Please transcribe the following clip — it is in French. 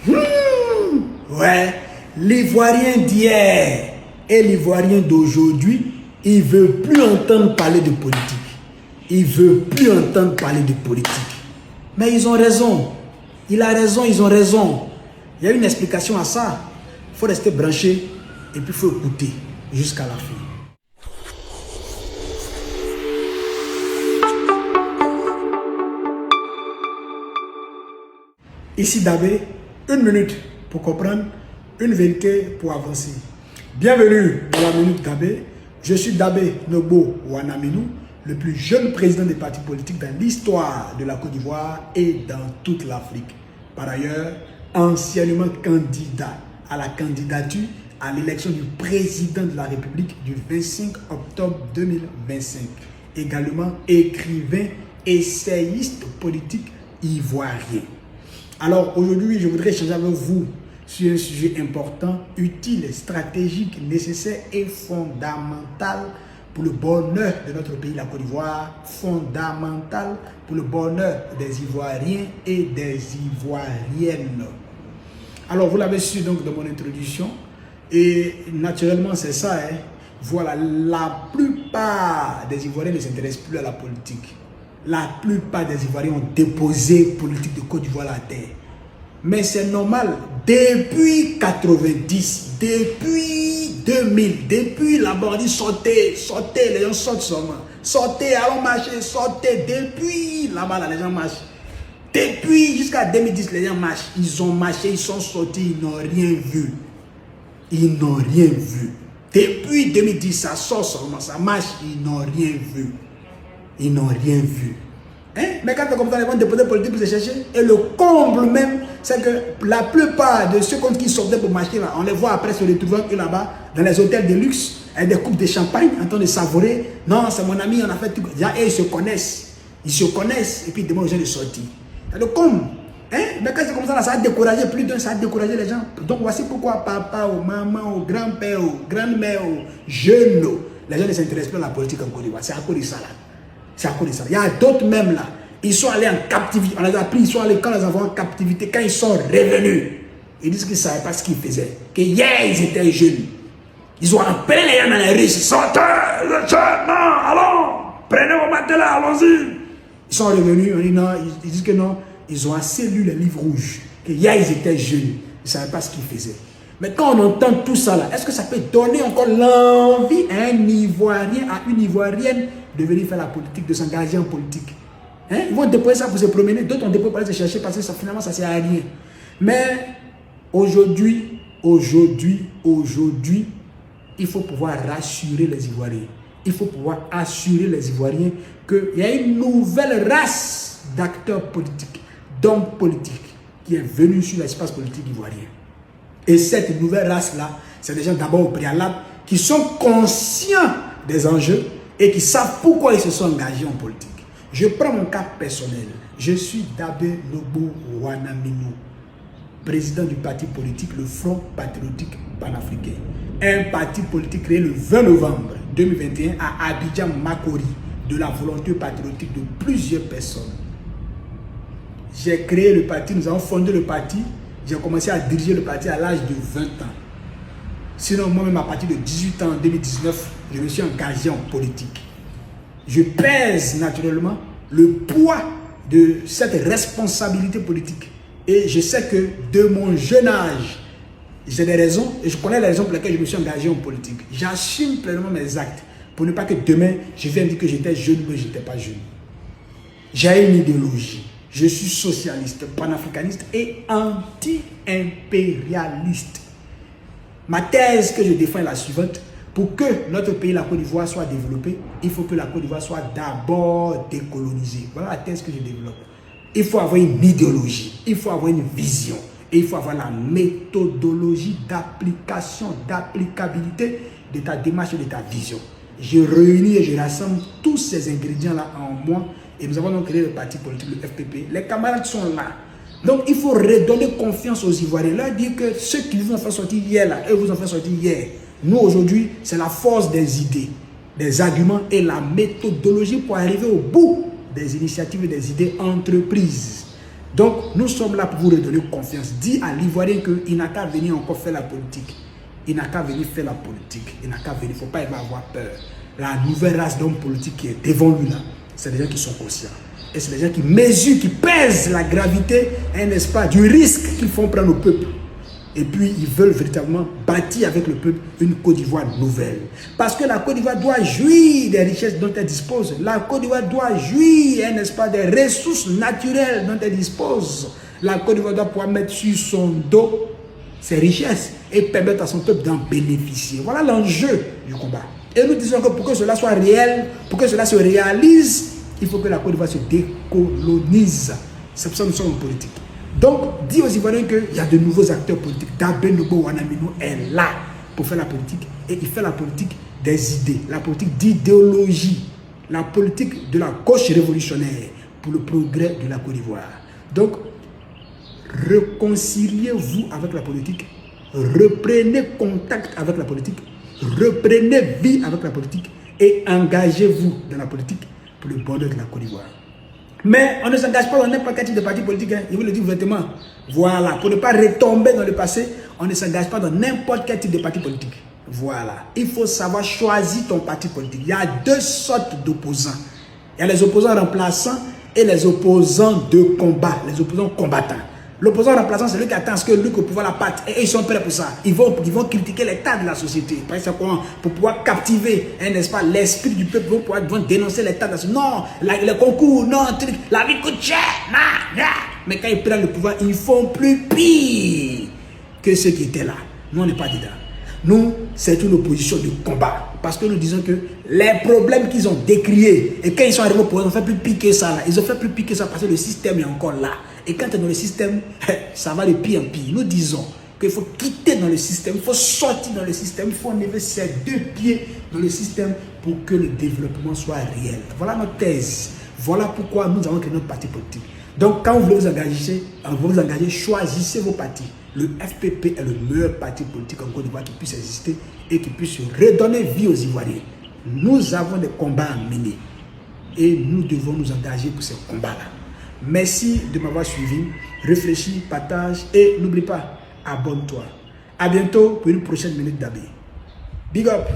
Ouais, l'Ivoirien d'hier et l'Ivoirien d'aujourd'hui, il ne veut plus entendre parler de politique. Il ne veut plus entendre parler de politique. Mais ils ont raison. Il a raison, ils ont raison. Il y a une explication à ça. Il faut rester branché et puis il faut écouter jusqu'à la fin. Ici Dabé, 1 minute pour comprendre, une vérité pour avancer. Bienvenue dans la Minute Dabé. Je suis Dabé Nobo Wanaminou, le plus jeune président des partis politiques dans l'histoire de la Côte d'Ivoire et dans toute l'Afrique. Par ailleurs, anciennement candidat à la candidature à l'élection du président de la République du 25 octobre 2025. Également écrivain, essayiste politique ivoirien. Alors aujourd'hui, je voudrais échanger avec vous sur un sujet important, utile, stratégique, nécessaire et fondamental pour le bonheur de notre pays, la Côte d'Ivoire, fondamental pour le bonheur des Ivoiriens et des Ivoiriennes. Alors vous l'avez su donc dans mon introduction et naturellement c'est ça, hein. Voilà, la plupart des Ivoiriens ne s'intéressent plus à la politique. La plupart des Ivoiriens ont déposé politique de Côte d'Ivoire à la terre. Mais c'est normal, depuis 90, depuis 2000, depuis la bandit, sortez, les gens sortent seulement. Sortez, allons marcher, sortez. Depuis là-bas, les gens marchent. Depuis jusqu'à 2010, les gens marchent. Ils ont marché, ils sont sortis, ils n'ont rien vu. Ils n'ont rien vu. Depuis 2010, ça sort seulement, ça marche, ils n'ont rien vu. Ils n'ont rien vu. Hein? Mais quand on comprend les vont déposer politique pour se chercher, et le comble même, c'est que la plupart de ceux qui sortaient pour marcher, là, on les voit après se retrouver là-bas, dans les hôtels de luxe, avec des coupes de champagne, en train de savourer. Non, c'est mon ami, on a fait tout. Et ils se connaissent. Ils se connaissent, et puis ils demandent aux gens de sortir. C'est le comble. Hein? Mais quand c'est comme ça, là, ça a découragé plus d'un, ça a découragé les gens. Donc voici pourquoi papa, ou maman, ou grand-père, ou grand-mère, ou jeunes, les gens ne s'intéressent plus à la politique en Côte d'Ivoire. C'est à cause de ça, là. C'est à cause de ça. Il y a d'autres même là. Ils sont allés en captivité. On les a pris, ils sont allés quand les enfants en captivité. Quand ils sont revenus, ils disent qu'ils ne savaient pas ce qu'ils faisaient. Que hier, ils étaient jeunes. Ils ont appelé les gens dans les rues. Sortez, les jeunes, non, allons, prenez vos matelas, allons-y. Ils sont revenus, on dit non, ils disent que non. Ils ont assez lu les livres rouges. Que hier, ils étaient jeunes. Ils ne savaient pas ce qu'ils faisaient. Mais quand on entend tout ça là, est-ce que ça peut donner encore l'envie à un Ivoirien, à une Ivoirienne de venir faire la politique, de s'engager en politique? Hein? Ils vont déposer ça pour se promener, d'autres ont déposé pour aller se chercher parce que ça, finalement ça ne sert à rien. Mais aujourd'hui, il faut pouvoir rassurer les Ivoiriens. Il faut pouvoir assurer les Ivoiriens qu'il y a une nouvelle race d'acteurs politiques, d'hommes politiques qui est venue sur l'espace politique ivoirien. Et cette nouvelle race-là, c'est des gens d'abord au préalable qui sont conscients des enjeux et qui savent pourquoi ils se sont engagés en politique. Je prends mon cas personnel. Je suis Dabé Nobo Wanaminou, président du parti politique le Front Patriotique Panafricain. Un parti politique créé le 20 novembre 2021 à Abidjan Makori, de la volonté patriotique de plusieurs personnes. J'ai créé le parti, nous avons fondé le parti. J'ai commencé à diriger le parti à l'âge de 20 ans. Sinon, moi-même, à partir de 18 ans, en 2019, je me suis engagé en politique. Je pèse naturellement le poids de cette responsabilité politique. Et je sais que de mon jeune âge, j'ai des raisons, et je connais les raisons pour lesquelles je me suis engagé en politique. J'assume pleinement mes actes, pour ne pas que demain, je vienne dire que j'étais jeune ou que je n'étais pas jeune. J'ai une idéologie. Je suis socialiste, panafricaniste et anti-impérialiste. Ma thèse que je défends est la suivante. Pour que notre pays, la Côte d'Ivoire, soit développé, il faut que la Côte d'Ivoire soit d'abord décolonisée. Voilà la thèse que je développe. Il faut avoir une idéologie, il faut avoir une vision et il faut avoir la méthodologie d'application, d'applicabilité de ta démarche et de ta vision. Je réunis et je rassemble tous ces ingrédients-là en moi. Et nous avons donc créé le parti politique, le FPP. Les camarades sont là. Donc il faut redonner confiance aux Ivoiriens. Leur dire que ceux qui vous ont fait sortir hier, là, eux vous ont fait sortir hier. Nous aujourd'hui, c'est la force des idées, des arguments et la méthodologie pour arriver au bout des initiatives et des idées entreprises. Donc, nous sommes là pour vous redonner confiance. Dis à l'Ivoirien qu'il n'a qu'à venir encore faire la politique. Il n'a qu'à venir faire la politique. Il n'a qu'à venir. Il ne faut pas avoir peur. La nouvelle race d'hommes politiques qui est devant lui là, c'est des gens qui sont conscients. Et c'est des gens qui mesurent, qui pèsent la gravité, n'est-ce pas, du risque qu'ils font prendre au peuple. Et puis, ils veulent véritablement bâtir avec le peuple une Côte d'Ivoire nouvelle. Parce que la Côte d'Ivoire doit jouir des richesses dont elle dispose. La Côte d'Ivoire doit jouir, n'est-ce pas, des ressources naturelles dont elle dispose. La Côte d'Ivoire doit pouvoir mettre sur son dos ses richesses et permettre à son peuple d'en bénéficier. Voilà l'enjeu du combat. Et nous disons que pour que cela soit réel, pour que cela se réalise, il faut que la Côte d'Ivoire se décolonise. C'est pour ça que nous sommes en politique. Donc, dis aux Ivoiriens qu'il y a de nouveaux acteurs politiques. Dabé Nobo Wanamino est là pour faire la politique. Et il fait la politique des idées, la politique d'idéologie, la politique de la gauche révolutionnaire pour le progrès de la Côte d'Ivoire. Donc, réconciliez-vous avec la politique, reprenez contact avec la politique, reprenez vie avec la politique et engagez-vous dans la politique pour le bonheur de la Côte d'Ivoire. Mais on ne s'engage pas dans n'importe quel type de parti politique, hein. Je vous le dis ouvertement. Voilà, pour ne pas retomber dans le passé, on ne s'engage pas dans n'importe quel type de parti politique. Voilà, il faut savoir choisir ton parti politique. Il y a deux sortes d'opposants. Il y a les opposants remplaçants et les opposants de combat, les opposants combattants. L'opposant remplaçant, c'est lui qui attend à ce que lui au pouvoir la patte. Et ils sont prêts pour ça. Ils vont critiquer l'état de la société. Pour pouvoir captiver, n'est-ce pas, l'esprit du peuple. Ils vont dénoncer l'état de la société. Non, les concours, non, la vie coûte cher. Mais quand ils prennent le pouvoir, ils font plus pire que ceux qui étaient là. Nous, on n'est pas dedans. Nous, c'est une opposition de combat. Parce que nous disons que les problèmes qu'ils ont décriés, et quand ils sont arrivés au pouvoir, ils ont fait plus pire que ça. Là. Ils ont fait plus pire que ça parce que le système est encore là. Et quand tu es dans le système, ça va de pire en pire. Nous disons qu'il faut quitter dans le système, il faut sortir dans le système, il faut enlever ses deux pieds dans le système pour que le développement soit réel. Voilà notre thèse. Voilà pourquoi nous avons créé notre parti politique. Donc quand vous voulez vous engager, choisissez vos partis. Le FPP est le meilleur parti politique en Côte d'Ivoire qui puisse exister et qui puisse redonner vie aux Ivoiriens. Nous avons des combats à mener et nous devons nous engager pour ces combats-là. Merci de m'avoir suivi. Réfléchis, partage et n'oublie pas, abonne-toi. À bientôt pour une prochaine minute d'Abbé. Big up!